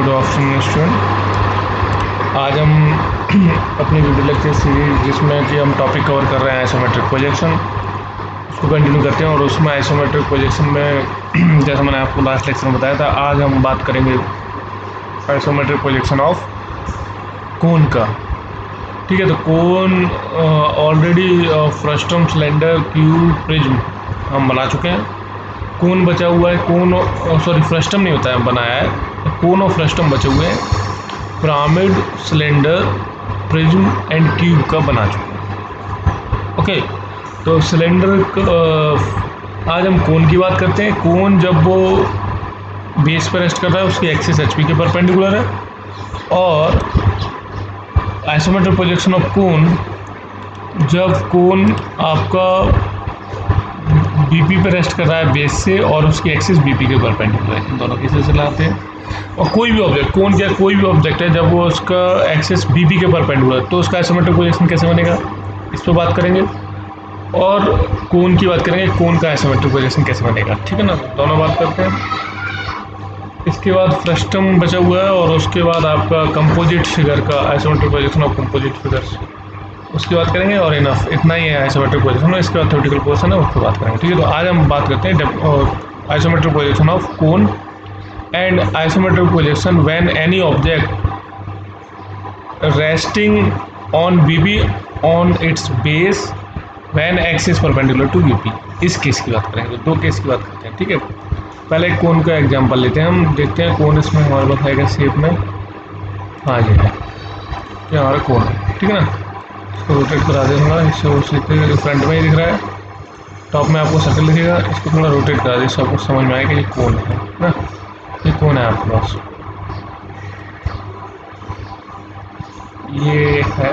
Good afternoon student. आज हम अपनी वीडियो लेक्चर सीरीज जिसमें कि हम टॉपिक कवर कर रहे हैं आइसोमेट्रिक प्रोजेक्शन, उसको कंटिन्यू करते हैं। और उसमें आइसोमेट्रिक प्रोजेक्शन में जैसा मैंने आपको लास्ट लेक्चर में बताया था, आज हम बात करेंगे आइसोमेट्रिक प्रोजेक्शन ऑफ कोन का। ठीक है, तो cone already frustum, cylinder, cube, prism हम बना चुके हैं। कोन बचा हुआ है, कोन सॉरी फ्रस्टम नहीं होता है, बनाया है। कोन और फ्रस्टम बचे हुए हैं। Pyramid, cylinder, prism and cube का बना चुके हैं। ओके, तो सिलेंडर आज हम कोन की बात करते हैं। कोन जब वो बेस पर रेस्ट कर रहा है, उसकी एक्सिस एचपी के परपेंडिकुलर है। और आइसोमेट्रिक प्रोजेक्शन ऑफ कोन, जब कोन आपका बीपी पे रेस्ट कर रहा है बेस से और उसकी एक्सिस बीपी के परपेंडिकुलर है, दोनों केसेस से लाते हैं। और कोई भी ऑब्जेक्ट, कोन क्या कोई भी ऑब्जेक्ट है, जब वो उसका एक्सिस बीपी के परपेंडिकुलर है तो उसका आइसोमेट्रिक प्रोजेक्शन कैसे बनेगा, इस पर बात करेंगे। और कोन की बात करेंगे, कोन का आइसोमेट्रिक प्रोजेक्शन कैसे बनेगा। ठीक है ना, दोनों बात करते हैं। इसके बाद फ्रस्टम बचा हुआ है और उसके बाद आपका कंपोजिट फिगर का isometric projection of composite figures, उसकी बात करेंगे। और इनफ, इतना ही है आइसोमेट्रिक प्रोजेक्शन में। इसके बाद थ्योरेटिकल पोर्शन है, उसको बात करेंगे। ठीक है, तो आज हम बात करते हैं isometric projection of cone and isometric projection when any object resting on BP on its base when X is perpendicular to BP. इस केस की बात करेंगे, तो दो केस की बात करते हैं। ठीक है, पहले एक कोन का एग्जांपल लेते हैं, हम देखते हैं कोन इसमें हमारे पास आएगा शेप में। हाँ ये है, ये हमारा कोन है। ठीक है ना, रोटेट करा दूँगा इससे, वो सीधे फ्रंट में ही दिख रहा है। टॉप में आपको सर्कल दिखेगा, इसको थोड़ा रोटेट करा दे, इससे आपको समझ में आएगा ये कौन है ना। ये कौन है आपके पास, ये है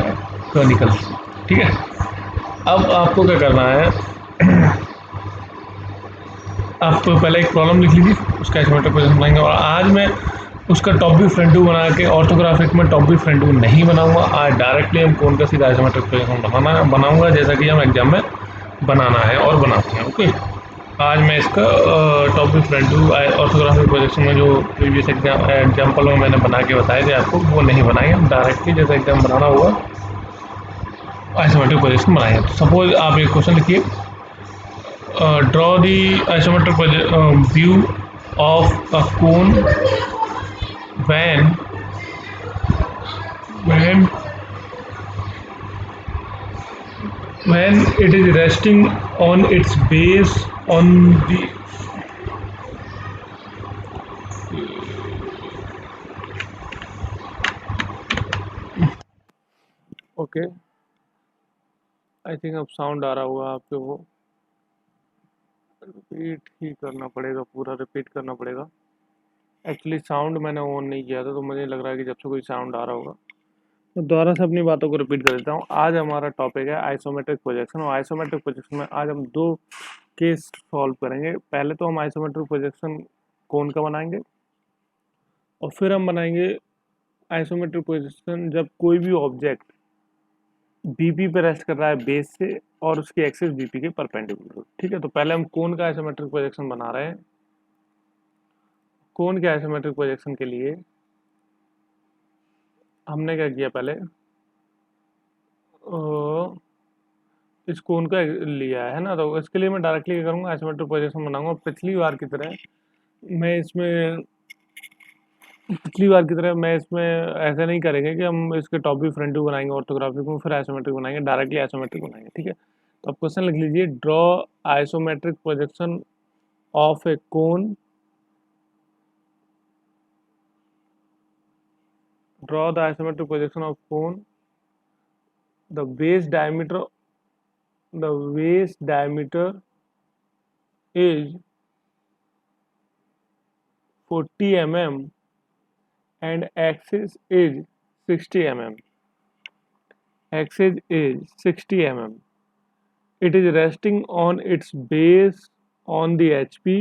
कर्निकल। ठीक है, अब आपको क्या करना है, आप पहले एक प्रॉब्लम लिख लीजिए, उसका आइसोमेट्रिक प्रोजेक्शन बनाएंगे। और आज मैं उसका टॉप व्यू फ्रंट व्यू बना के, ऑर्थोग्राफिक में टॉप व्यू फ्रंट व्यू नहीं बनाऊंगा। आज डायरेक्टली हम कोन का सीधा आइसोमेट्रिक प्रोजेक्शन बनाऊंगा, जैसा कि हम एग्जाम में बनाना है और बनाते हैं। ओके, आज मैं इसका top view front view orthographic projection में जो प्रीवियस एग्जाम्पल में मैंने बना के बताए थे आपको, वो नहीं बनाएंगे। डायरेक्टली जैसा एग्जाम बनाना होगा आइसोमेट्रिक प्रोजेक्शन बनाएंगे। तो सपोज आप एक क्वेश्चन लिखिए, draw the isometric view of a cone when when when it is resting on its base on the okay, I think अब साउंड आ रहा होगा आपको, वो रिपीट ही करना पड़ेगा, पूरा रिपीट करना पड़ेगा। एक्चुअली साउंड मैंने ऑन नहीं किया था, तो मुझे लग रहा है कि जब से कोई साउंड आ रहा होगा, तो दोबारा से अपनी बातों को रिपीट कर देता हूँ। आज हमारा टॉपिक है आइसोमेट्रिक प्रोजेक्शन, और आइसोमेट्रिक प्रोजेक्शन में आज हम दो केस सॉल्व करेंगे। पहले तो हम आइसोमेट्रिक प्रोजेक्शन कोन का बनाएंगे, और फिर हम बनाएंगे आइसोमेट्रिक प्रोजेक्शन जब कोई भी ऑब्जेक्ट बीपी पे रेस्ट कर रहा है बेस से और उसकी एक्सिस बीपी के परपेंडिकुलर। ठीक है, तो पहले हम कोन का आइसोमेट्रिक प्रोजेक्शन बना रहे हैं। कोन के आइसोमेट्रिक प्रोजेक्शन के लिए हमने क्या किया, पहले इस कोन का लिया है ना, तो इसके लिए मैं डायरेक्टली क्या करूँगा, आइसोमेट्रिक प्रोजेक्शन बनाऊंगा। पिछली बार की तरह मैं इसमें ऐसे नहीं करेंगे कि हम इसके टॉप भी फ्रंट व्यू बनाएंगे ऑर्थोग्राफिक में, फिर आइसोमेट्रिक बनाएंगे, डायरेक्टली आइसोमेट्रिक बनाएंगे। ठीक है, तो आप क्वेश्चन लिख लीजिए, draw isometric projection of A cone, draw the isometric projection of cone. The base diameter is 40 mm and axis is 60 mm. Axis is 60 mm. It is resting on its base on the HP.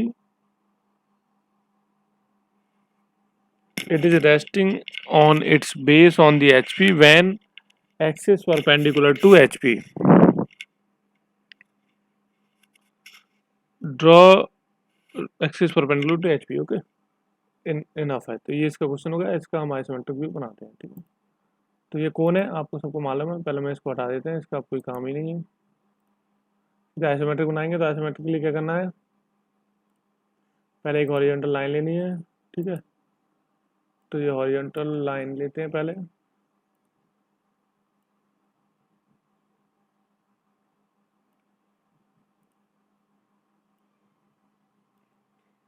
It is resting on its base on the HP when axis perpendicular to HP. Draw axis perpendicular to HP. Okay. Enough है। तो ये इसका question हो गया, इसका हम isometric view बनाते हैं। ठीक है, तो ये कौन है आपको सबको मालूम है, पहले मैं इसको हटा देते हैं, इसका कोई काम ही नहीं है। जब आइसोमेट्रिक बनाएंगे तो आइसोमेट्रिक के लिए क्या करना है, पहले एक हॉरिजॉन्टल लाइन लेनी है। ठीक है, तो ये हॉरिजॉन्टल लाइन लेते हैं पहले।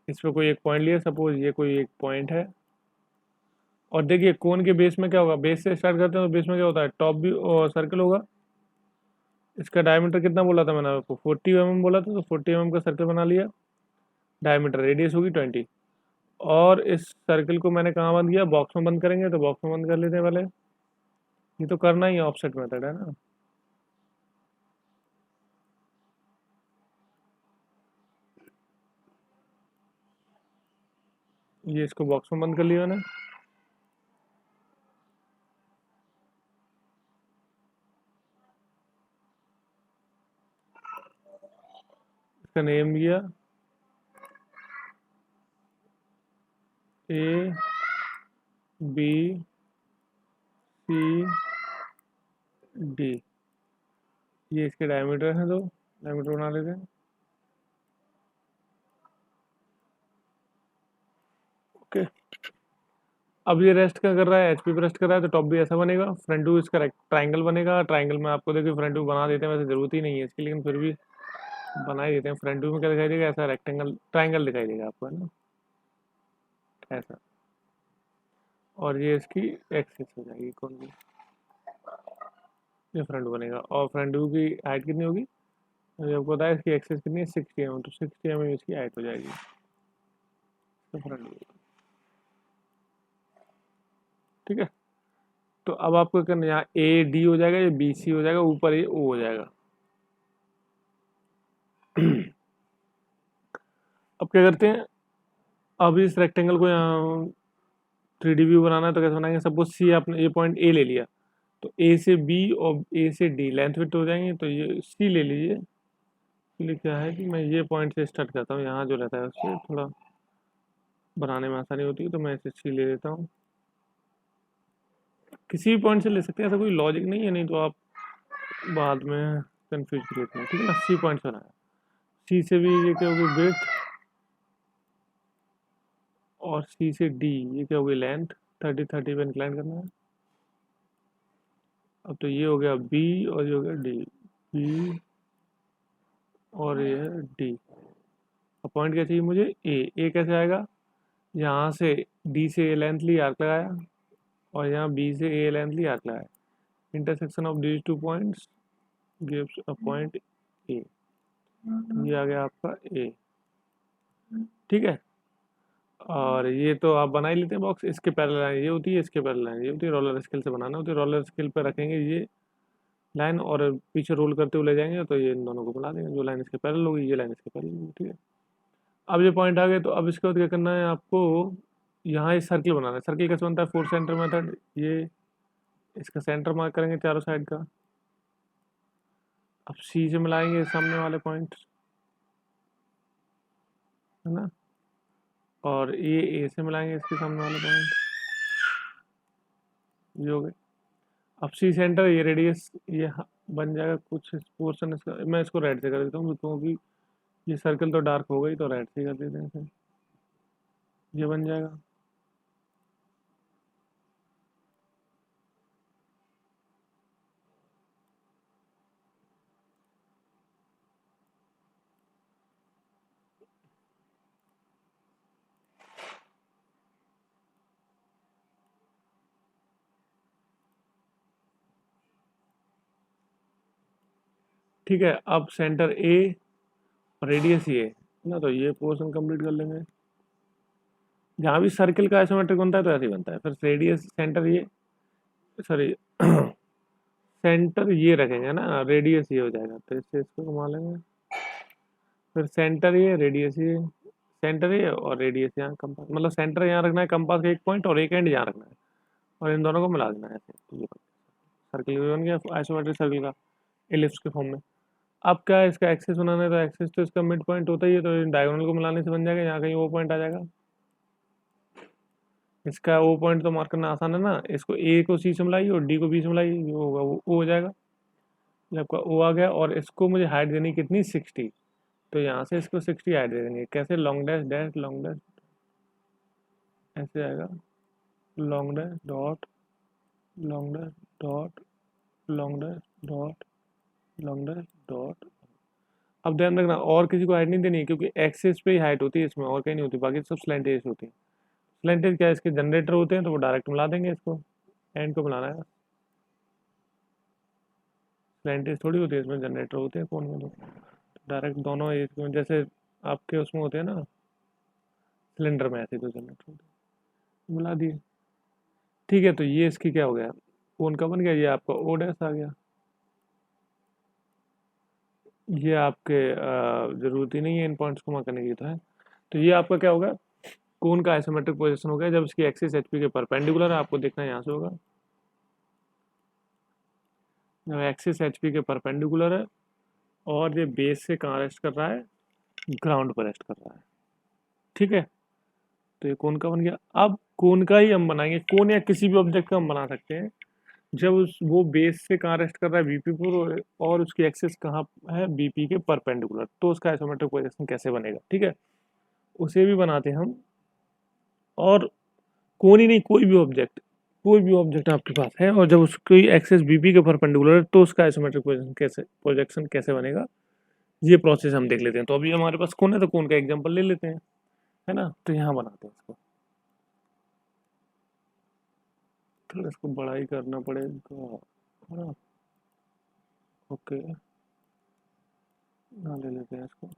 इस पर कोई एक पॉइंट लिया, सपोज ये कोई एक पॉइंट है। और देखिए कोन के बेस में क्या होगा, बेस से स्टार्ट करते हैं तो बेस में क्या होता है, टॉप भी सर्कल होगा। इसका डायमीटर कितना बोला था मैंने आपको, 40 mm बोला था, तो 40 mm का सर्कल बना लिया। डायमीटर, रेडियस होगी 20। और इस सर्कल को मैंने कहाँ बंद किया, बॉक्स में बंद करेंगे, तो बॉक्स में बंद कर लेते हैं पहले। ये तो करना ही ऑफसेट मेथड है ना। ये इसको बॉक्स में बंद कर लिया मैंने। इसका नेम दिया ए बी सी डी। ये इसके डायमीटर है, तो डायमीटर बना लेते हैं। ओके, अब ये रेस्ट क्या कर रहा है, एचपी पे रेस्ट कर रहा है, तो टॉप भी ऐसा बनेगा। फ्रंट व्यू इसका ट्राइंगल बनेगा। ट्राइंगल में आपको देखिए फ्रंट व्यू बना देते हैं, वैसे जरूरत ही नहीं है इसकी, लेकिन फिर भी बना ही देते हैं। फ्रंट व्यू में क्या दिखाई देगा, ऐसा रेक्टेंगल ट्राइंगल दिखाई देगा आपको, है ना, ऐसा। और ये इसकी एक्सिस हो जाएगी कौन सी, ये फ्रंट बनेगा। और फ्रंट व्यू की हाइट कितनी होगी, मुझे आपको पता है इसकी एक्सिस कितनी है, 60 mm, तो 60 mm इसकी हाइट हो जाएगी, तो फ्रंट व्यू। ठीक है, तो अब आपको करना, यहाँ ए डी हो जाएगा, ये बी सी हो जाएगा, ऊपर ये ओ हो जाएगा। अब क्या करते हैं, अब इस रेक्टेंगल को यहाँ 3D व्यू बनाना है, तो कैसे बनाएंगे, सपोज सी आपने ये पॉइंट ए ले लिया, तो ए से बी और ए से डी लेंथ विड्थ हो जाएंगे, तो ये सी ले लीजिए। इसलिए क्या है कि मैं ये पॉइंट से स्टार्ट करता हूँ, यहाँ जो रहता है उससे थोड़ा बनाने में आसानी होती है, तो मैं इसे सी ले लेता हूँ। किसी भी पॉइंट से ले सकते हैं, ऐसा कोई लॉजिक नहीं है, नहीं तो आप बाद में कंफ्यूज कर लेते हैं। ठीक है ना, सी पॉइंट से बनाया, सी से भी ये क्या होगी विड्थ, और सी से डी ये क्या होगी लेंथ, 30 पे इंक्लाइन करना है। अब तो ये हो गया बी और ये हो गया डी, बी और ये है डी। अब पॉइंट क्या चाहिए मुझे, ए कैसे आएगा, यहाँ से डी से ए लेंथ ली, आर्क लगाया, और यहाँ बी से ए लेंथ ली, आर्क लगाया। Intersection of these 2 points gives a point A. ये आ गया आपका ए। ठीक है, और ये तो आप बना ही लेते हैं बॉक्स। इसके पैरेलल लाइन ये होती है, इसके पैरेलल लाइन ये होती है, रोलर स्केल से बनाना होती है। रोलर स्केल पे रखेंगे ये लाइन, और पीछे रोल करते हुए ले जाएंगे, तो ये इन दोनों को मिला देंगे, जो लाइन इसके पैरेलल होगी ये लाइन इसके पैरेलल होगी। ठीक है, अब ये पॉइंट आ गए, तो अब इसके बाद क्या करना है आपको, यहाँ इस सर्किल बनाना है। सर्किल कैसे बनता है, 4 सेंटर मेथड। ये इसका सेंटर मार्क करेंगे चारों साइड का। अब सी से मिलाएंगे सामने वाले पॉइंट, है ना, और ये ए से मिलाएंगे इसके सामने वाले पॉइंट, ये हो गए। अब सी सेंटर, ये रेडियस, ये बन जाएगा कुछ पोर्शन इसका। मैं इसको रेड से कर देता हूँ, क्योंकि ये सर्कल तो डार्क हो गई, तो रेड से कर देते हैं इसे, ये बन जाएगा। ठीक है, अब सेंटर ए, रेडियस ये ना, तो ये पोर्शन कंप्लीट कर लेंगे। जहाँ भी सर्किल का आइसोमेट्रिक बनता है तो ऐसे ही बनता है। फिर रेडियस सेंटर ये, सॉरी सेंटर ये रखेंगे ना, रेडियस ये हो जाएगा, तो इससे इसको घुमा लेंगे। फिर सेंटर ये, रेडियस ये, सेंटर ये और रेडियस यहाँ कंपास, मतलब सेंटर यहाँ रखना है कंपास का एक पॉइंट, और एक एंड यहाँ रखना है, और इन दोनों को मिला देना है ऐसे। तो ये सर्किल बन गया आइसोमेट्रिक सर्किल का एलिप्स के फॉर्म में। अब क्या है, इसका एक्सिस बनाना है, तो एक्सिस तो इसका मिड पॉइंट होता ही है, तो डायगोनल को मिलाने से बन जाएगा, यहाँ कहीं वो पॉइंट आ जाएगा। इसका ओ पॉइंट तो मार्क करना आसान है ना, इसको ए को सी से मिलाइए और डी को बी से मिलाइए, जो होगा वो ओ हो जाएगा। ये आपका ओ आ गया, और इसको मुझे हाइट देनी कितनी, 60। तो यहाँ से इसको 60 हाइट दे देंगे। कैसे, long dash dash long dash, ऐसे आएगा, long dash dot long dash dot long dash dot long dash dot. अब ध्यान रखना, और किसी को हाइट नहीं देनी है, क्योंकि एक्सेस पे ही हाइट होती है इसमें, और कहीं नहीं होती, बाकी सब स्लैंटेज होती है। स्लैंटेज क्या है, इसके जनरेटर होते हैं, तो वो डायरेक्ट मिला देंगे इसको, एंड को मिलाना है। स्लैंटेज थोड़ी होती है इसमें, जनरेटर होते हैं फोन में, तो डायरेक्ट दोनों एक में, जैसे आपके उसमें होते हैं ना सिलेंडर में, ऐसे तो जनरेटर होते हैं, मिला दिए। ठीक है, तो ये इसकी क्या हो गया, फोन का बन गया, ये आपका ओ डैश आ गया। ये आपके जरूरत ही नहीं है इन पॉइंट्स को मार्क करने की, तो है। तो ये आपका क्या होगा, कोन का आइसोमेट्रिक पोजीशन हो गया जब इसकी एक्सिस एचपी के परपेंडिकुलर है। आपको देखना है यहाँ से होगा, जब एक्सिस एचपी के परपेंडिकुलर है और ये बेस से कहाँ रेस्ट कर रहा है, ग्राउंड पर रेस्ट कर रहा है। ठीक है, तो ये कोन का बन गया। अब कोन का ही हम बनाएंगे, कोन या किसी भी ऑब्जेक्ट का हम बना सकते हैं जब उस वो बेस से कहाँ रेस्ट कर रहा है, बीपी पर, और उसकी एक्सिस कहाँ है, बीपी के परपेंडिकुलर। तो उसका आइसोमेट्रिक पोजीशन कैसे बनेगा, ठीक है, उसे भी बनाते हैं हम। और कोई नहीं, कोई भी ऑब्जेक्ट आपके पास है और जब उसकी एक्सिस बीपी के परपेंडिकुलर है, तो उसका आइसोमेट्रिक प्रोजेक्शन कैसे बनेगा, ये प्रोसेस हम देख लेते हैं। तो अभी हमारे पास कौन है, तो कौन का एग्जांपल ले लेते हैं, है ना। तो यहाँ बनाते हैं इसको, थोड़ा इसको बड़ा ही करना पड़ेगा, है ना। ओके, यहाँ ले लेते हैं इसको।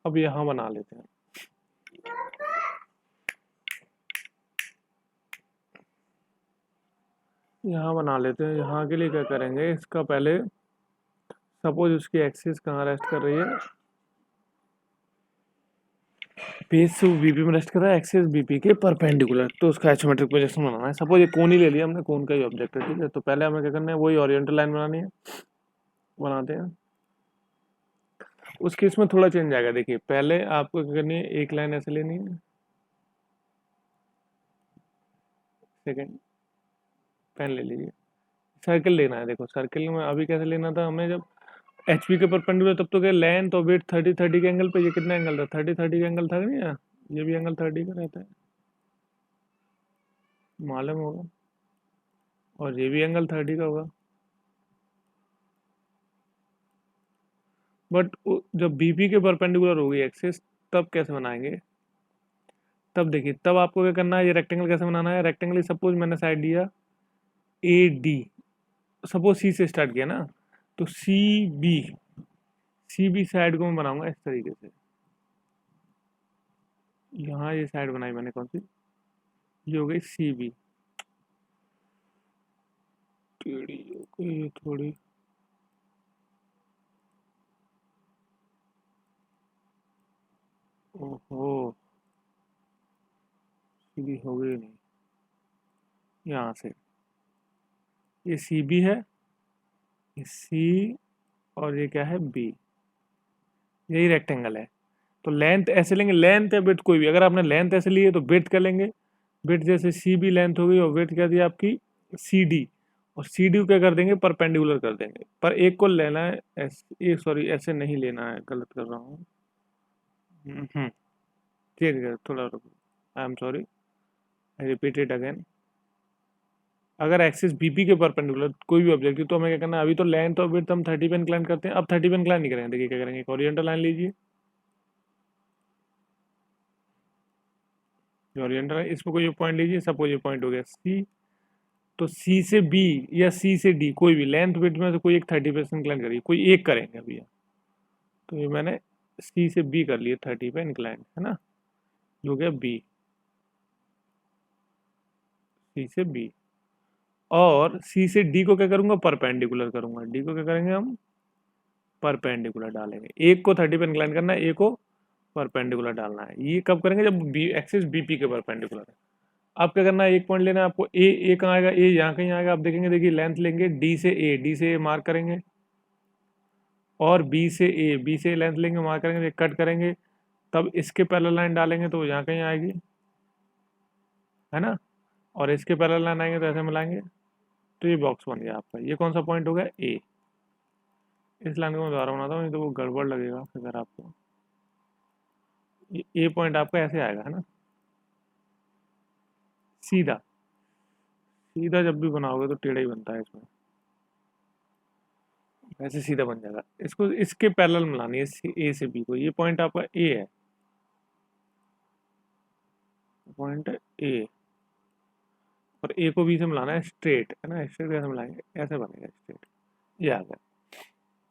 अब यहाँ बना लेते हैं, यहाँ बना लेते हैं। यहाँ के लिए क्या करेंगे, इसका पहले सपोज उसकी एक्सिस कहाँ रेस्ट कर रही है, बेस से वो बीपी में रेस्ट कर रहा है, एक्सिस बीपी के परपेंडिकुलर, तो उसका आइसोमेट्रिक प्रोजेक्शन बनाना है। सपोज ये कोन ही ले लिया हमने, कोन का ही ऑब्जेक्ट है, ठीक है। तो पहले हमें क्या करना है, वही ओरिएंटल लाइन बनानी है, बनाते हैं। उस केस में थोड़ा चेंज आएगा, देखिए पहले आपको क्या करनी है, एक लाइन ऐसे लेनी है, सेकंड पेन ले लीजिए, सर्कल लेना है। देखो सर्कल में अभी कैसे लेना था हमें, जब एचपी के परपेंडिकुलर, तब तो क्या लेंथ और वेट 30-30 के एंगल पे, ये कितना एंगल था, 30-30 का एंगल था नहीं यार, ये भी एंगल 30 का रहता है, मालूम होगा, और ये भी एंगल 30 का होगा। बट जब बीपी के परपेंडिकुलर होगी एक्सिस, तब कैसे बनाएंगे, तब देखिए, तब आपको क्या करना है, ये रेक्टेंगल कैसे बनाना है। रेक्टेंगल सपोज मैंने साइड दिया ए डी, सपोज सी से स्टार्ट किया ना, तो सी बी साइड को मैं बनाऊंगा इस तरीके से। यहाँ ये साइड बनाई मैंने, कौन सी, ये हो गई सी बी, टेढ़ी हो गई थोड़ी, ओहो, सीधी हो गई नहीं। यहाँ से ये सी बी है, ये सी, और ये क्या है, बी, यही रेक्टेंगल है। तो लेंथ ऐसे लेंगे, लेंथ या विड्थ कोई भी, अगर आपने लेंथ ऐसे ली है तो विड्थ कर लेंगे, विड्थ जैसे सी बी लेंथ हो गई, और विड्थ क्या दी आपकी सी डी, और सी डी को क्या कर देंगे, परपेंडिकुलर कर देंगे। पर एक को लेना है ऐसे, सॉरी ऐसे नहीं लेना है, गलत कर रहा हूँ। ठीक है, थोड़ा रुको, I am sorry, I repeat it again. अगर एक्सिस बीपी के परपेंडिकुलर कोई भी ऑब्जेक्ट, तो हमें क्या करना है, अभी तो लेंथ और विड्थ हम 30 पे इंक्लाइन करते हैं, अब 30 पे इंक्लाइन नहीं करेंगे। देखिए क्या करेंगे, एक ओरिएंटल लाइन लीजिए, ये ओरिएंटल है, इसमें कोई पॉइंट लीजिए, सपोज ये पॉइंट हो गया सी, तो सी से बी या सी से डी कोई भी लेंथ विड्थ में से कोई एक 30 पे इंक्लाइन करिए, कोई एक करेंगे अभी। तो ये मैंने सी से बी कर लिए 30 पे इंक्लाइन, है ना, ये हो गया बी, सी से बी। और सी से डी को क्या करूंगा, परपेंडिकुलर करूंगा। डी को क्या करेंगे हम, परपेंडिकुलर डालेंगे। एक को 30 पे इंक्लाइन करना है, एक को परपेंडिकुलर डालना है। ये कब करेंगे, जब बी एक्सिस बीपी के परपेंडिकुलर है। अब क्या करना है, एक पॉइंट लेना है आपको, ए कहाँ आएगा, ए यहाँ कहीं आएगा। आप देखेंगे, देखिए लेंथ लेंगे डी से ए, डी से ए मार्क करेंगे, और बी से ए लेंथ लेंगे, मार्क करेंगे, कट करेंगे, तब इसके पैरेलल लाइन डालेंगे तो यहाँ कहीं आएगी, है ना, और इसके पैरेलल लाइन आएंगे तो ऐसे मिलाएंगे, तो ये बॉक्स बन गया आपका। ये कौन सा पॉइंट हो गया, ए। इस लाइन को मैं दोबारा बनाता हूँ, नहीं तो वो गड़बड़ लगेगा अगर आपको। ये ए पॉइंट आपका ऐसे आएगा, है ना, सीधा। सीधा जब भी बनाओगे तो टेढ़ा ही बनता है, इसमें वैसे सीधा बन जाएगा। इसको इसके पैरेलल मिलानी है, ए से बी को। ये पॉइंट आपका ए है, पॉइंट ए, और ए को बी से मिलाना है स्ट्रेट, है ना। स्ट्रेट कैसे मिलाएंगे, ऐसे बनेगा स्ट्रेट, ये आ गया।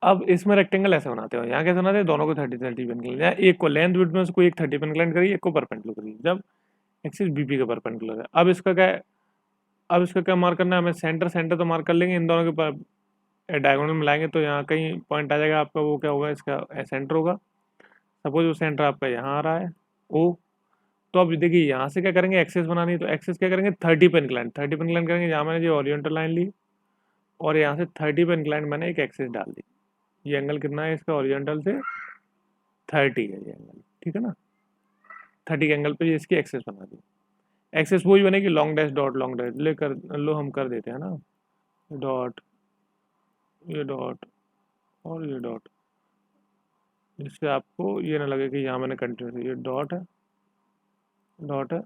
अब इसमें रेक्टेंगल ऐसे बनाते हो, यहाँ कैसे बनाते हैं, दोनों को 30 पे इंक्लाइन, या एक को लेंथ विड्थ में से कोई एक 30 पे इंक्लाइन करिए, एक को परपेंडिकुलर करिए, जब एक्सिस बीपी का परपेंडिकुलर है। अब इसका क्या है, अब इसका क्या मार्क करना है हमें, सेंटर। सेंटर तो मार्क कर लेंगे, इन दोनों के डायगोनल मिलाएंगे तो यहाँ कहीं पॉइंट आ जाएगा आपका, वो क्या होगा, इसका सेंटर होगा। सपोज वो सेंटर आपका यहाँ आ रहा है, ओ। तो अब देखिए यहाँ से क्या करेंगे, एक्सेस बनानी है, तो एक्सेस क्या करेंगे, 30 पे इंक्लाइन, 30 पे इंक्लाइन करेंगे। यहाँ मैंने जो ओरिएंटल लाइन ली, और यहाँ से 30 पे इंक्लाइन मैंने एक एक्सेस डाल दी। ये एंगल कितना है इसका, ओरिएंटल से 30 है ये एंगल, ठीक है ना। 30 के एंगल पे ये इसकी एक्सेस बना दी। एक्सेस वही बनेगी, long dash dot long dash लेकर लो, हम कर देते हैं ना, डॉट, ये डॉट, और ये डॉट, जिससे आपको ये ना लगे कि यहाँ मैंने कंटिन्यू, ये डॉट है, डॉट है,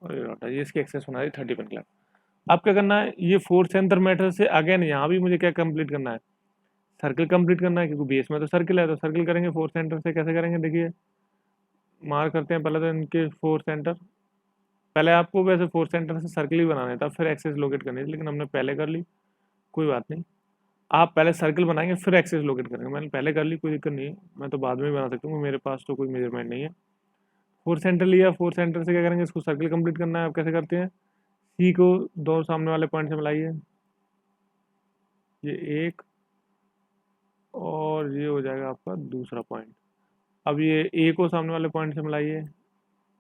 और ये डॉट है। ये इसकी एक्सेस बना दी 30 पे इंक्लाइन। अब क्या करना है, ये फोर्थ सेंटर मेथड से अगेन यहाँ भी मुझे क्या कंप्लीट करना है, सर्कल कंप्लीट करना है, क्योंकि बेस में तो सर्कल है, तो सर्कल करेंगे फोर्थ सेंटर से। कैसे करेंगे, देखिए मार्क करते हैं पहले तो इनके फोर्थ सेंटर। पहले आपको वैसे फोर्थ सेंटर से सर्कल ही बनाना था, फिर एक्सेस लोकेट करनी थी, लेकिन हमने पहले कर ली, कोई बात नहीं। आप पहले सर्कल बनाएंगे फिर एक्सेस लोकेट करेंगे, मैंने पहले कर ली, कोई दिक्कत नहीं है, मैं तो बाद में भी बना सकता हूँ, मेरे पास तो कोई मेजरमेंट नहीं है। फोर्थ सेंटर लिया, फोर्थ सेंटर से क्या करेंगे, इसको सर्कल कंप्लीट करना है। आप कैसे करते हैं, सी को दो सामने वाले पॉइंट से मिलाइए, ये एक, और ये हो जाएगा आपका दूसरा पॉइंट। अब ये ए को सामने वाले पॉइंट से मिलाइए,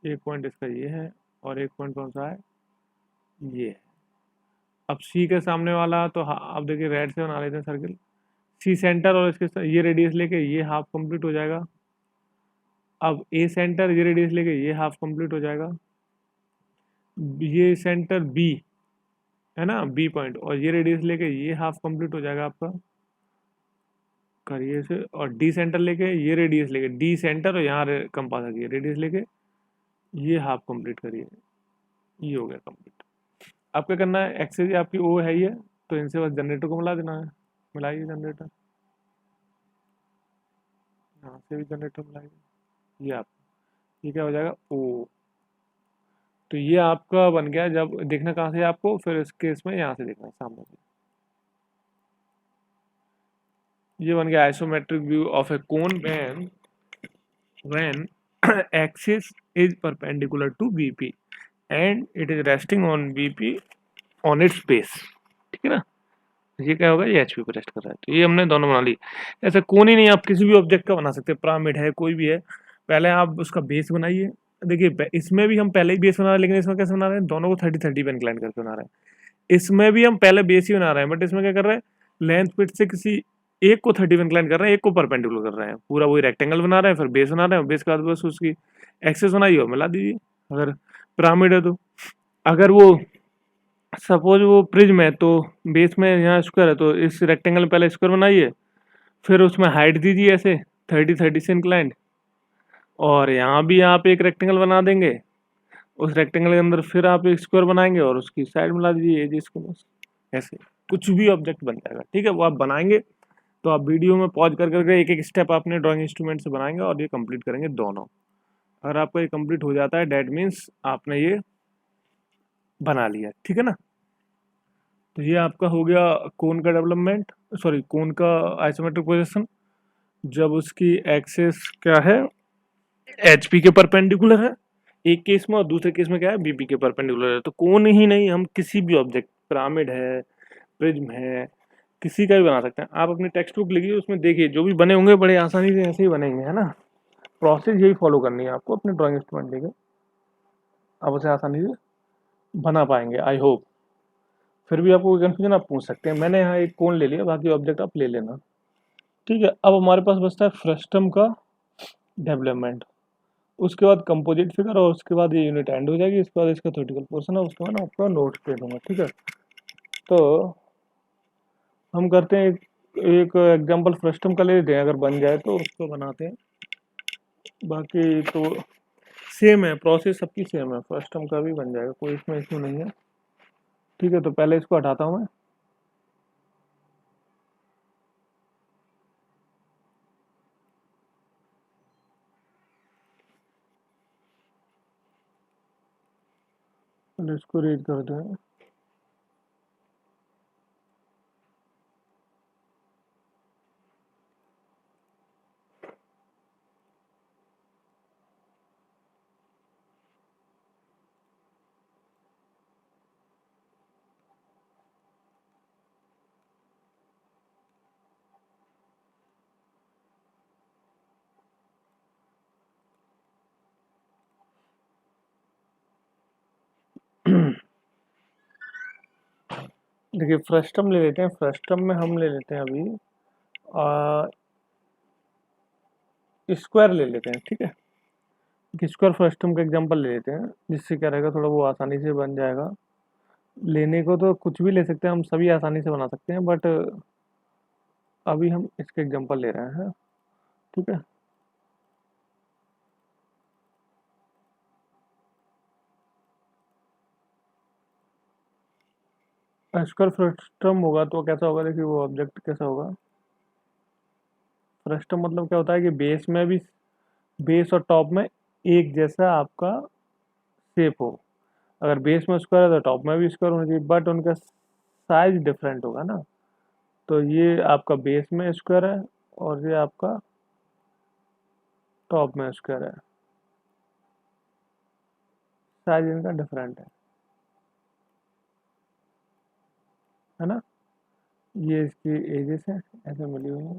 एक पॉइंट इसका ये है, और एक पॉइंट कौन सा है, ये है। अब सी के सामने वाला तो अब देखिए रेड से बना लेते हैं सर्कल, सी सेंटर, और इसके ये रेडियस लेके ये हाफ कंप्लीट हो जाएगा। अब ए सेंटर, ये रेडियस लेके ये हाफ कंप्लीट हो जाएगा। ये सेंटर बी है ना, बी पॉइंट, और ये रेडियस लेके ये हाफ कंप्लीट हो जाएगा आपका, करिए से। और डी सेंटर लेके ये रेडियस लेके, डी सेंटर और यहाँ कंपास रखिए, रेडियस लेके ये हाफ कंप्लीट करिए, ये हो गया कंप्लीट। अब क्या करना है, एक्सेस आपकी ओ है ही है, तो इनसे बस जनरेटर को मिला देना है। मिलाइए जनरेटर, यहाँ से भी जनरेटर मिलाइए, ये आप, ये क्या हो जाएगा, ओ। तो ये आपका बन गया। जब देखना कहाँ से है आपको, फिर इस केस में यहाँ से देखना है, सामने से। ये बन गया isometric view of A cone when axis is perpendicular to BP and it is resting on BP on its base, ठीक है ना। ये क्या होगा, ये एचपी पर रेस्ट कर रहा है। तो ये हमने दोनों बना ली। ऐसा कोन ही नहीं, आप किसी भी ऑब्जेक्ट का बना सकते हैं, पिरामिड है, कोई भी है। पहले आप उसका बेस बनाइए। देखिए इसमें भी हम पहले ही बेस बना रहे हैं, लेकिन इसमें कैसे बना रहे हैं, दोनों को 30-30 पे इंक्लाइन करके बना रहे हैं। इसमें भी हम पहले बेस ही बना रहे हैं, बट इसमें क्या कर रहे हैं, लेंथ पिच से किसी एक को 30 पे इंक्लाइन कर रहे हैं, एक को परपेंडिकुलर कर रहे हैं। पूरा वही रेक्टेंगल बना रहे हैं, फिर बेस बना रहे हैं, बेस के बाद बस उसकी एक्सेस बनाइए और मिला दीजिए। अगर पिरामिड है तो, अगर वो सपोज वो प्रिज्म है तो बेस में यहाँ स्क्वायर है, तो इस रेक्टेंगल में पहले स्क्वायर बनाइए, फिर उसमें हाइट दीजिए ऐसे 30-30 से इंक्लाइंड, और यहाँ भी आप एक रेक्टेंगल बना देंगे, उस रेक्टेंगल के अंदर फिर आप एक स्क्वायर बनाएंगे और उसकी साइड मिला दीजिए जिसको, बस ऐसे कुछ भी ऑब्जेक्ट बन जाएगा। ठीक है, वो आप बनाएंगे तो आप वीडियो में पॉज कर करके एक एक स्टेप अपने ड्राइंग इंस्ट्रूमेंट से बनाएंगे और ये कंप्लीट करेंगे दोनों। अगर आपका ये कंप्लीट हो जाता है डैट मीन्स आपने ये बना लिया, ठीक है ना। तो ये आपका हो गया कोन का डेवलपमेंट, सॉरी कोन का आइसोमेट्रिक प्रोजेक्शन, जब उसकी एक्सिस क्या है, एच पी के परपेंडिकुलर है एक केस में, और दूसरे केस में क्या है, बीपी के परपेंडिकुलर है। तो कोन ही नहीं, हम किसी भी ऑब्जेक्ट, पिरामिड है, प्रिज्म है, किसी का भी बना सकते हैं। आप अपनी टेक्स्ट बुक लिखिए, उसमें देखिए जो भी बने होंगे बड़े आसानी से ऐसे ही बनेंगे, है ना। प्रोसेस यही फॉलो करनी है आपको अपने ड्राइंग इंस्ट्रूमेंट लेके, आप उसे आसानी से बना पाएंगे, आई होप। फिर भी आपको कोई कन्फ्यूजन आप पूछ सकते हैं। मैंने यहाँ एक कोन ले लिया, बाकी ऑब्जेक्ट आप ले लेना, ठीक है। अब हमारे पास बचता है फ्रस्टम का डेवलपमेंट, उसके बाद कंपोजिट फिगर, और उसके बाद ये यूनिट एंड हो जाएगी। इसके बाद इसका थ्योरेटिकल पोर्शन है, उसके बाद आपका नोट्स दे दूंगा, ठीक है। तो हम करते हैं एक एग्जांपल फ्रस्टम का ले लेते हैं, अगर बन जाए तो उसको बनाते हैं। बाकी तो सेम है, प्रोसेस सबकी सेम है, फ्रस्टम का भी बन जाएगा, कोई इसमें इशू नहीं है, ठीक है। तो पहले इसको हटाता हूँ मैं। पहले इसको रीड कर दें। देखिए फ्रस्टम ले लेते हैं, फ्रस्टम में हम ले लेते हैं अभी स्क्वायर ले लेते हैं, ठीक है। स्क्वायर फ्रस्टम का एग्जांपल ले लेते हैं, जिससे क्या रहेगा, थोड़ा वो आसानी से बन जाएगा। लेने को तो कुछ भी ले सकते हैं, हम सभी आसानी से बना सकते हैं, बट अभी हम इसके एग्जांपल ले रहे हैं, ठीक है। स्क्वायर फ्रस्टम होगा तो कैसा होगा, देखिए वो ऑब्जेक्ट कैसा होगा। फ्रस्टम मतलब क्या होता है कि बेस में भी, बेस और टॉप में एक जैसा आपका शेप हो। अगर बेस में स्क्वायर है तो टॉप में भी स्क्वायर होना चाहिए, बट उनका साइज डिफरेंट होगा ना। तो ये आपका बेस में स्क्वायर है, और ये आपका टॉप में स्क्वायर है, साइज इनका डिफरेंट है ना। ये इसकी एजेस है, ऐसे मिली हुई है,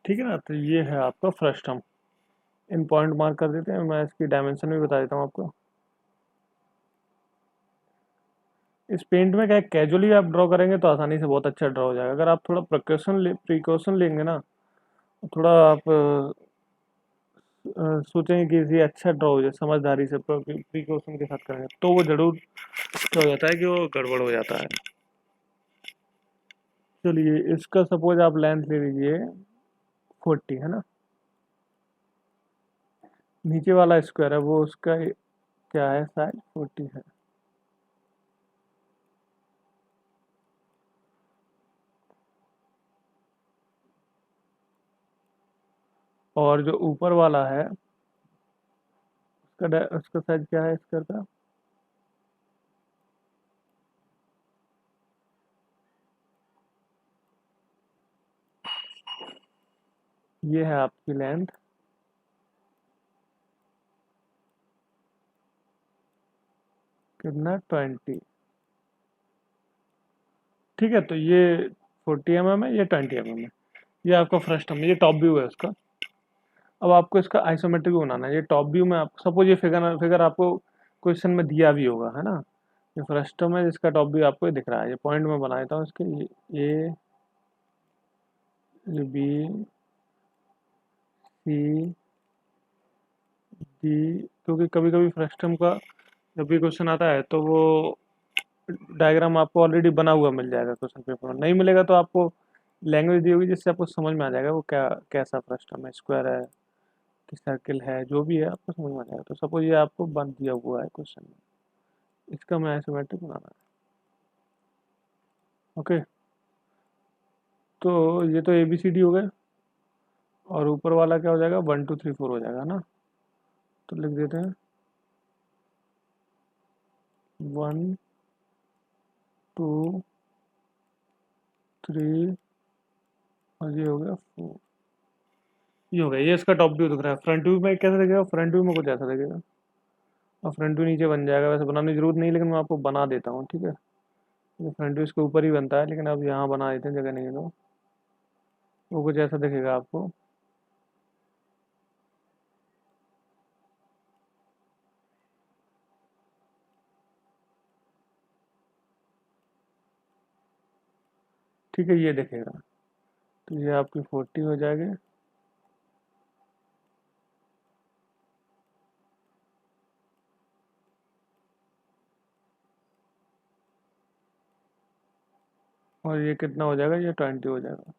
ठीक है ना। तो ये है आपका फ्रस्टम। इन पॉइंट मार्क कर देते हैं, मैं इसकी डायमेंशन भी बता देता हूँ आपको। इस पेंट में क्या है, कैजुअली आप ड्रॉ करेंगे तो आसानी से बहुत अच्छा ड्रॉ हो जाएगा। अगर आप थोड़ा प्रिकॉशन लेंगे ना, थोड़ा आप सोचेंगे कि ये अच्छा ड्रॉ हो जाए, समझदारी से प्रिकॉशन के साथ करेंगे, तो वो जरूर क्या हो जाता है कि वो गड़बड़ हो जाता है। चलिए इसका सपोज आप लेंथ ले लीजिए 40, है ना। नीचे वाला स्क्वायर है वो उसका क्या है, साइज 40 है। और जो ऊपर वाला है उसका साइज क्या है स्क्वायर का, ये है आपकी लेंथ, कितना 20, ठीक है। तो ये 40 mm है, ये 20 mm है। ये आपका फ्रस्टम है, ये टॉप व्यू है उसका। अब आपको इसका आइसोमेट्रिक बनाना है। ये टॉप व्यू में आप सपोज ये फिगर फिगर आपको क्वेश्चन में दिया भी होगा, है ना। ये फ्रस्टम है जिसका टॉप व्यू आपको ये दिख रहा है, ये पॉइंट में बना देता हूँ इसके, ये बी सी डी, क्योंकि कभी कभी फ्रस्टम का जब भी क्वेश्चन आता है तो वो डायग्राम आपको ऑलरेडी बना हुआ मिल जाएगा क्वेश्चन पेपर में। नहीं मिलेगा तो आपको लैंग्वेज दी होगी जिससे आपको समझ में आ जाएगा वो क्या कैसा फ्रस्टम है, स्क्वायर है कि सर्किल है, जो भी है आपको समझ में आ जाएगा। तो सपोज ये आपको बन दिया हुआ है क्वेश्चन में, इसका हमें आइसोमेट्रिक बनाना है। ओके, तो ये तो ABCD हो गए, और ऊपर वाला क्या हो जाएगा, 1 2 3 4 हो जाएगा ना। तो लिख देते हैं 1 2 3, और ये हो गया 4। ये हो गया, ये इसका टॉप व्यू दिख रहा है। फ्रंट व्यू में कैसे दिखेगा, फ्रंट व्यू में कुछ ऐसा दिखेगा, और फ्रंट व्यू नीचे बन जाएगा। वैसे बनाने की जरूरत नहीं, लेकिन मैं आपको बना देता हूँ, ठीक है। ये फ्रंट व्यू इसके ऊपर ही बनता है, लेकिन अब यहाँ बना देते हैं, जगह नहीं है तो वो कुछ ऐसा दिखेगा आपको। ठीक है, ये दिखेगा। तो ये आपकी 40 हो जाएगी। और ये कितना हो जाएगा, ये 20 हो जाएगा।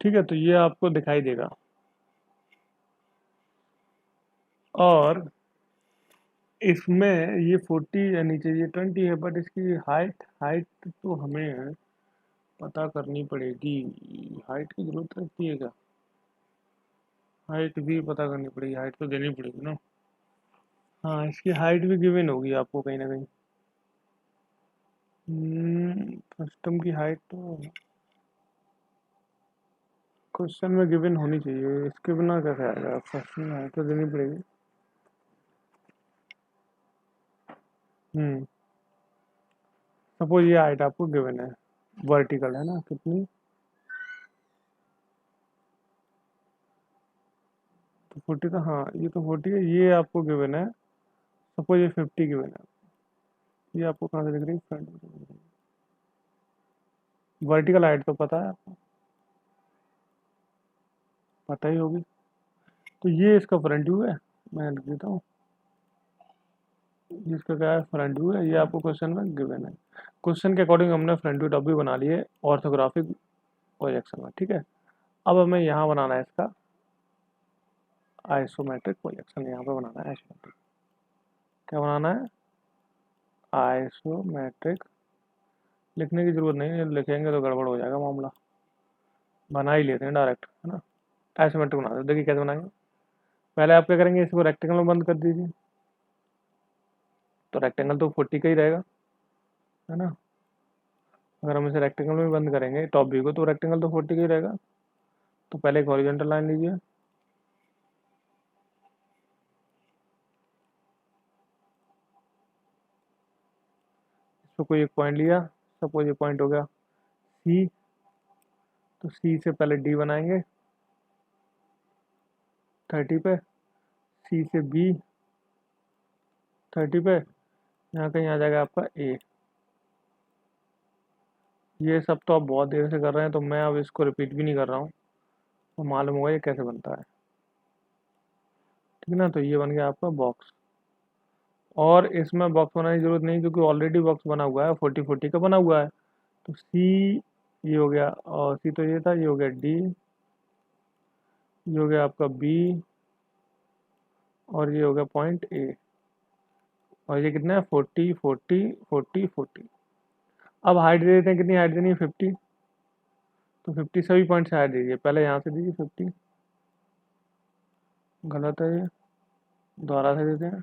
ठीक है, तो ये आपको दिखाई देगा। और इसमें ये 40 या नीचे ये 20 है, बट इसकी हाइट हाइट तो हमें पता करनी पड़ेगी। हाइट की जरूरत रहती है क्या, हाइट भी पता करनी पड़ेगी, हाइट तो देनी पड़ेगी ना। हाँ, इसकी हाइट भी गिवन होगी आपको कहीं ना कहीं। कस्टम की हाइट तो क्वेश्चन में गिवन होनी चाहिए, इसके बिना कैसे आएगा, क्वेश्चन में हाइट तो देनी पड़ेगी। हम्म सपोज ये हाइट आपको गिवन है, वर्टिकल है ना, कितनी, तो 40, तो हाँ ये तो 40 है, ये आपको गिवन है। सपोज ये 50 गिवन है, ये आपको कहाँ से दिख रही है, फ्रंट में दिख रही है। वर्टिकल हाइट तो पता है आपको, पता ही होगी। तो ये इसका फ्रंट व्यू है, मैं लिख देता हूँ। इसका क्या है, फ्रंट व्यू है, ये आपको क्वेश्चन में गिवन है। क्वेश्चन के अकॉर्डिंग हमने फ्रंट व्यू टॉप व्यू बना लिए ऑर्थोग्राफिक प्रोजेक्शन में, ठीक है। अब हमें यहाँ बनाना है इसका आइसोमेट्रिक प्रोजेक्शन, यहाँ पे बनाना है आइसोमेट्रिक। क्या बनाना है, आइसोमेट्रिक। लिखने की जरूरत नहीं है, लिखेंगे तो गड़बड़ हो जाएगा मामला, बना ही लेते हैं डायरेक्ट, है ना। आइसोमेट्रिक बना दो, देखिए कैसे बनाएंगे। पहले आप क्या करेंगे, इसको रेक्टेंगल में बंद कर दीजिए। तो रेक्टेंगल तो 40 का ही रहेगा, है ना। अगर हम इसे रेक्टेंगल में बंद करेंगे टॉप व्यू को, तो रेक्टेंगल तो 40 का ही रहेगा। तो पहले एक हॉरिजॉन्टल लाइन लीजिए, इसको कोई एक पॉइंट लिया। सपोज ये पॉइंट हो गया सी, तो सी से पहले डी बनाएंगे 30 पे, सी से बी 30 पे, यहाँ कहीं आ जाएगा आपका ए। ये सब तो आप बहुत देर से कर रहे हैं, तो मैं अब इसको रिपीट भी नहीं कर रहा हूँ, तो मालूम होगा ये कैसे बनता है, ठीक है ना। तो ये बन गया आपका बॉक्स। और इसमें बॉक्स बनाने की जरूरत नहीं, क्योंकि ऑलरेडी बॉक्स बना हुआ है, 40 का बना हुआ है। तो सी ये हो गया, और सी तो ये था, ये हो गया डी, ये हो गया आपका बी, और ये हो गया पॉइंट ए। और ये कितना है, 40 40 40 40। अब हाइट दे देते हैं, कितनी हाइट देनी है, 50। तो 50 सभी पॉइंट से हाइट दीजिए, पहले यहाँ से दीजिए 50, गलत है ये, दोबारा से देते हैं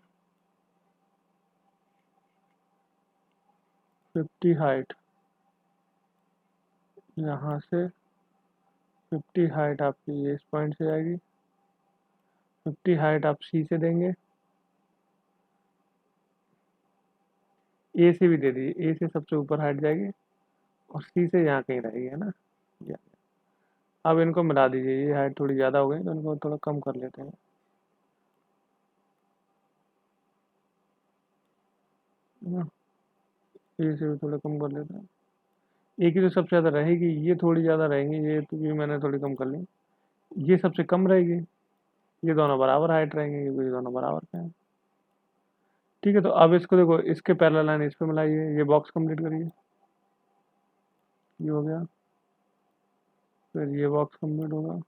50 हाइट, यहाँ से 50 हाइट आपकी ये इस पॉइंट से आएगी। 50 हाइट आप सी से देंगे, ए से भी दे दीजिए, ए से सबसे ऊपर हाइट जाएगी, और सी से यहाँ कहीं रहेगी, है ना। ये। अब इनको मिला दीजिए, ये हाइट थोड़ी ज़्यादा हो गई, तो इनको थोड़ा कम कर लेते हैं, है ना। ए से भी थोड़ा कम कर लेते हैं। ए की तो सबसे ज़्यादा रहेगी, ये थोड़ी ज़्यादा रहेंगी, ये तो भी मैंने थोड़ी कम कर ली। ये सबसे कम रहेगी, ये दोनों बराबर हाइट रहेंगे, क्योंकि ये दोनों बराबर के हैं। ठीक है, तो अब इसको देखो, इसके पैरेलल लाइन इस पे मिलाइए, ये बॉक्स कंप्लीट करिए। ये हो गया, फिर ये बॉक्स कंप्लीट होगा।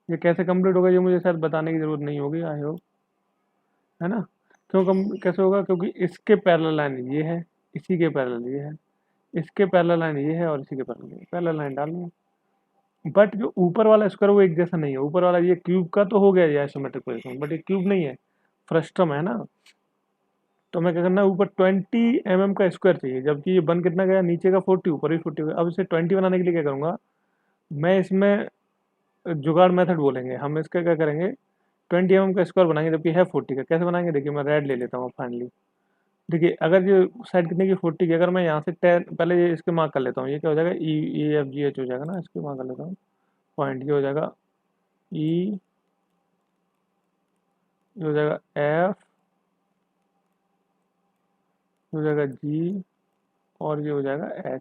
ये कैसे कंप्लीट होगा ये मुझे शायद बताने की ज़रूरत नहीं होगी, आई होप, है ना। क्यों कम कैसे होगा, क्योंकि इसके पैरेलल लाइन ये है, इसी के पैरेलल ये है, इसके पैरेलल लाइन ये है और इसी के पैरेलल ये पैरेलल लाइन डालनी है। बट जो ऊपर वाला स्क्वायर वो एक जैसा नहीं है। ऊपर वाला ये क्यूब का तो हो गया ये आइसोमेट्रिक पोजीशन, बट ये क्यूब नहीं है, फ्रस्टम है ना। तो मैं क्या करना है, ऊपर 20 mm का स्क्वायर चाहिए, जबकि ये बन कितना गया, नीचे का 40, ऊपर भी 40 गया। अब इसे 20 बनाने के लिए क्या करूँगा मैं, इसमें जुगाड़ मेथड बोलेंगे हम, इसका क्या करेंगे, 20 mm का स्क्वायर बनाएंगे जबकि है 40 का। कैसे बनाएंगे, देखिए मैं रेड ले लेता हूँ फाइनली। देखिए अगर ये साइड कितने की, 40 की, अगर मैं यहाँ से 10 पहले ये इसके मार्क कर लेता हूँ, ये क्या हो जाएगा, EFGH हो जाएगा ना, इसके मार्क कर लेता हूँ पॉइंट, ये हो जाएगा E, ये हो जाएगा F, ये हो जाएगा G, और ये हो जाएगा H।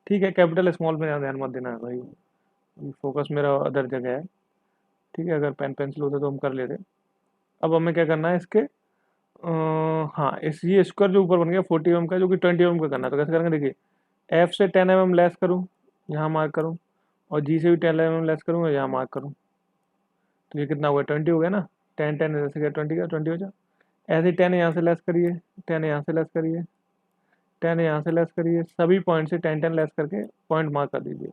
ठीक है, कैपिटल स्मॉल में ध्यान मत देना है भाई, फोकस मेरा अदर जगह है। ठीक है, अगर पेन पेंसिल होता तो हम कर लेते। अब हमें क्या करना है इसके, हाँ, इस ये स्क्वायर जो ऊपर बन गया 40 mm का, जो कि 20 mm का करना है, तो कैसे करेंगे, देखिए F से 10 mm लेस करूँ, यहाँ मार्क करूँ, और G से भी 10 mm लेस करूँ और यहाँ मार्क करूँ, तो ये कितना हुआ, 20 हो गया ना। 10 10 जैसे क्या 20 का 20 हो जाए। ऐसे ही 10 यहाँ से लेस करिए, 10 यहाँ से लेस करिए, 10 यहाँ से लेस करिए, सभी पॉइंट से 10 10 लेस करके पॉइंट मार्क कर दीजिए।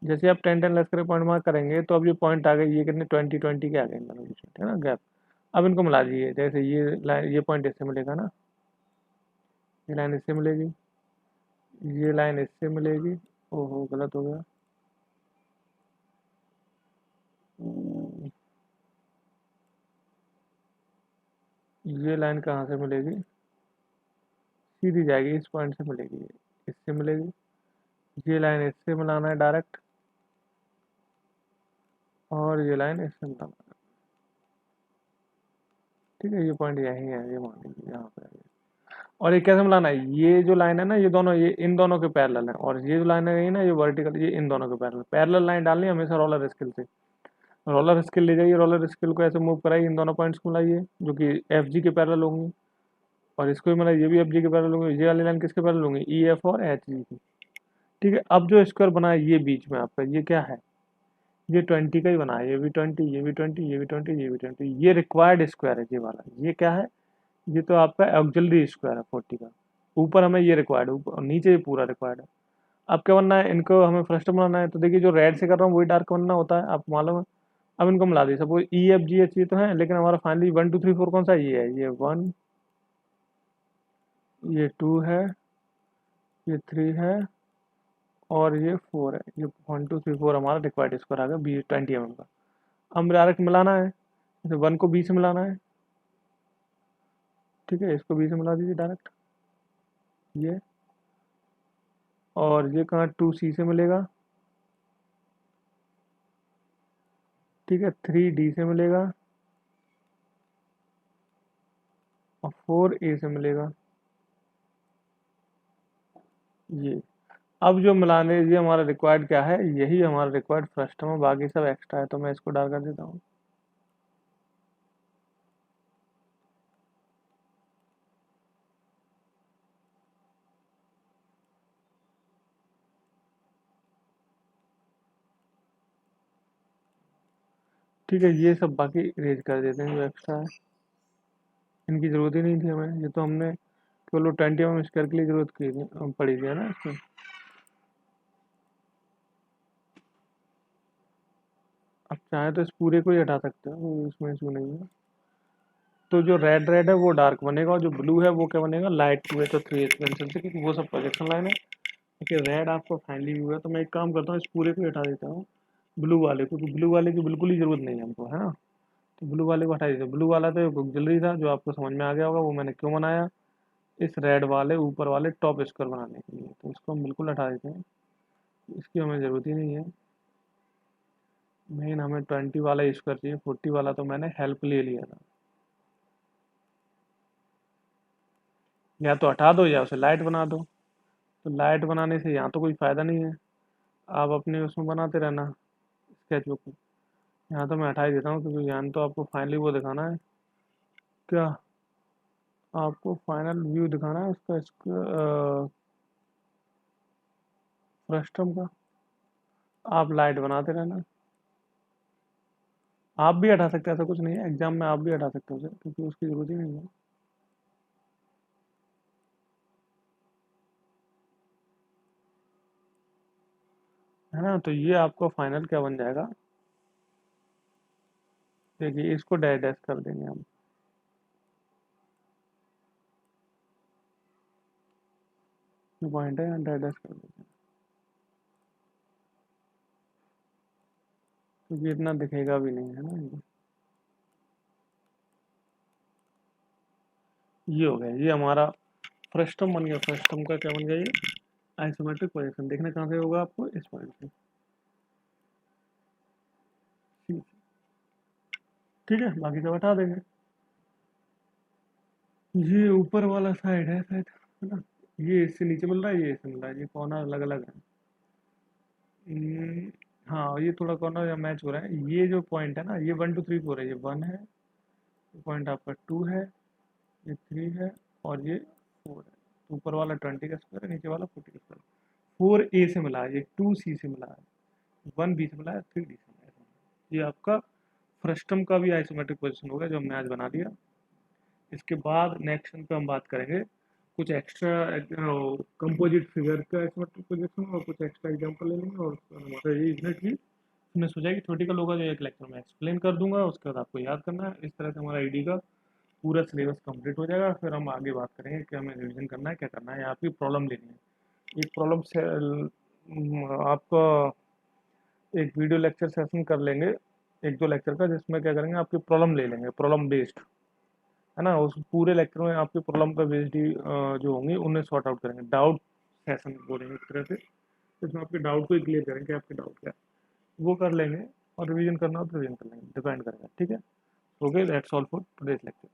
जैसे आप 10 10 लेस करके पॉइंट मार्क करेंगे तो अब ये पॉइंट आ गए, ये कितने 20 20 के आ गए इन दोनों के बीच में, है ना, गैप। अब इनको मिला दीजिए, जैसे ये लाइन, ये पॉइंट इससे मिलेगा ना, ये लाइन इससे मिलेगी, ये लाइन इससे मिलेगी। ओहो गलत हो गया, ये लाइन कहाँ से मिलेगी, सीधी जाएगी, इस पॉइंट से मिलेगी, इससे मिलेगी। ये लाइन इससे मिलाना है डायरेक्ट, और ये लाइन इससे मिलाना है। ठीक है, ये पॉइंट यही है, ये मान लीजिए यहाँ पे है ये। और ये कैसे मिलाना है, ये जो लाइन है ना, ये दोनों, ये इन दोनों के पैरेलल है, और ये जो लाइन है ना, ये वर्टिकल, ये इन दोनों के पैरेलल। पैरेलल लाइन डालनी है हमेशा रोलर स्केल से। रोलर स्केल ले जाइए, रोलर स्केल को ऐसे मूव कराइए, इन दोनों पॉइंट्स को मिलाइए जो कि FG के पैरेलल होंगी, और इसको भी मिलाइए, ये भी FG के पैरेलल होंगी। ये वाली लाइन किसके पैरेलल होंगी, EF और HG की। ठीक है, अब जो स्क्वायर बना है ये बीच में आपका, ये क्या है, ये 20 का ही बना है, ये भी 20, ये भी 20, ये भी 20, ये भी 20। ये रिक्वायर्ड स्क्वायर है ये वाला, ये क्या है, ये तो आपका ऑक्सिलरी स्क्वायर है 40 का। ऊपर हमें ये रिक्वायर्ड है, ऊपर नहीं ये पूरा रिक्वायर्ड है। अब क्या बनना है, इनको हमें फ्रस्टम बनाना है, तो देखिए जो रेड से कर रहा हूँ वही डार्क बनना होता है, आपको मालूम है। अब इनको मिला दी, सपोज EFGH ये तो है, लेकिन हमारा फाइनली 1 2 3 4 कौन सा है, ये है, ये 1, ये 2 है, ये 3 है, और ये 4 है। ये 1 2 3 4 हमारा रिक्वायर्ड स्क्वायर आ गया 20 mm का। अब डायरेक्ट मिलाना है, जैसे 1 को B से मिलाना है। ठीक है, इसको B से मिला दीजिए डायरेक्ट, ये, और ये कहाँ 2C से मिलेगा। ठीक है, 3D से मिलेगा, और 4A से मिलेगा, ये। अब जो मिलाने, ये हमारा रिक्वायर्ड क्या है, यही हमारा रिक्वायर्ड फ्रस्टम है, बाकी सब एक्स्ट्रा है, तो मैं इसको डाल कर देता हूँ। ठीक है, ये सब बाकी इरेज कर देते हैं जो एक्स्ट्रा है, इनकी ज़रूरत ही नहीं थी हमें, ये तो हमने केवल 20 mm स्क्वायर के लिए ज़रूरत की थी, पड़ी थी, है ना इसमें। अब चाहे तो इस पूरे को ही हटा सकते हो, इसमें इशू नहीं है। तो जो रेड रेड है वो डार्क बनेगा, और जो ब्लू है वो क्या बनेगा, लाइट ब्लू है, तो 3H पेंसिल से, क्योंकि वो सब प्रोजेक्शन लाइन है। देखिए रेड आपको फाइनली व्यू है, तो मैं एक काम करता हूँ, इस पूरे को ही हटा देता हूँ, ब्लू वाले को, क्योंकि ब्लू वाले की बिल्कुल ही ज़रूरत नहीं है हमको, है ना। तो ब्लू वाले को हटा दीजिए। ब्लू वाला तो ऑक्सिलरी था, जो आपको समझ में आ गया होगा, वो मैंने क्यों बनाया, इस रेड वाले ऊपर वाले टॉप स्क्वायर बनाने के लिए। तो इसको हम बिल्कुल हटा देते हैं, इसकी हमें ज़रूरत ही नहीं है। मेन हमें 20 वाला स्क्वायर चाहिए, 40 वाला तो मैंने हेल्प ले लिया था। या तो हटा दो या उसे लाइट बना दो। तो लाइट बनाने से यहाँ तो कोई फ़ायदा नहीं है, आप अपने उसमें बनाते रहना स्केचबुक में। यहाँ तो मैं हटा ही देता हूँ, क्योंकि यहाँ तो आपको फाइनली वो दिखाना है, क्या, आपको फाइनल व्यू दिखाना है उसका, इसका फ्रस्टम का आप लाइट बनाते रहना। आप भी हटा सकते हैं, ऐसा कुछ नहीं है, एग्जाम में आप भी हटा सकते हो उसे, क्योंकि उसकी जरूरत ही नहीं है। है ना, तो ये आपका फाइनल क्या बन जाएगा, देखिए इसको डैश डैश कर देंगे हम। जो पॉइंट है यहाँ डैश डैश कर देंगे, क्योंकि इतना दिखेगा भी नहीं, है ना। ये हो गया, ये हमारा फ्रस्टम बन गया। फ्रस्टम का क्या बन गया, ये आइसोमेट्रिक प्रोजेक्शन। देखना कहाँ से होगा आपको, इस पॉइंट से। ठीक है, बाकी सब हटा देंगे। ये ऊपर वाला साइड है शायद, है ना। ये इससे नीचे मिल रहा है, ये इससे मिल रहा है, ये कॉर्नर अलग अलग है। हाँ, ये थोड़ा कॉर्नर या मैच हो रहा है। ये जो पॉइंट है ना, ये 1 2 3 4 है, ये 1 है, ये पॉइंट आपका 2 है, ये 3 है, और ये 4 है। तो ऊपर वाला 20 का स्क्वायर है, नीचे वाला 40 का स्क्वायर। 4 ए से मिला है, ये 2 सी से मिला है, 1 बी से मिला है, 3 डी से मिला है। ये आपका फ्रस्टम का भी आइसोमेट्रिक पोजीशन हो गया, जो हमने आज बना दिया। इसके बाद नेक्स्ट पे हम बात करेंगे कुछ एक्स्ट्रा कंपोजिट फिगर का आइसोमेट्रिक प्रोजेक्शन, और कुछ एक्स्ट्रा एग्जांपल ले लेंगे। और हमारा ये है कि हमने सोचा कि थ्योरेटिकल होगा, जो एक लेक्चर में एक्सप्लेन कर दूंगा, उसके बाद आपको याद करना है। इस तरह से हमारा आईडी का पूरा सिलेबस कंप्लीट हो जाएगा। फिर हम आगे बात करेंगे कि हमें रिवीजन करना है, क्या करना है, या आपकी प्रॉब्लम लेनी है। एक प्रॉब्लम से आपका एक वीडियो लेक्चर सेशन कर लेंगे, 1 2 लेक्चर का, जिसमें क्या करेंगे, आपकी प्रॉब्लम ले लेंगे, प्रॉब्लम बेस्ड, है ना। उस पूरे लेक्चर में आपकी प्रॉब्लम का बेस्ड ही जो होंगी उन्हें सॉर्ट आउट करेंगे। डाउट सेशन बोलेंगे एक तरह से, इसमें आपके डाउट को ही क्लियर करेंगे, आपके डाउट क्या है वो कर लेंगे। और रिवीजन करना हो तो रिवीजन कर लेंगे, डिपेंड करेगा। ठीक है, okay, that's all for today's lecture.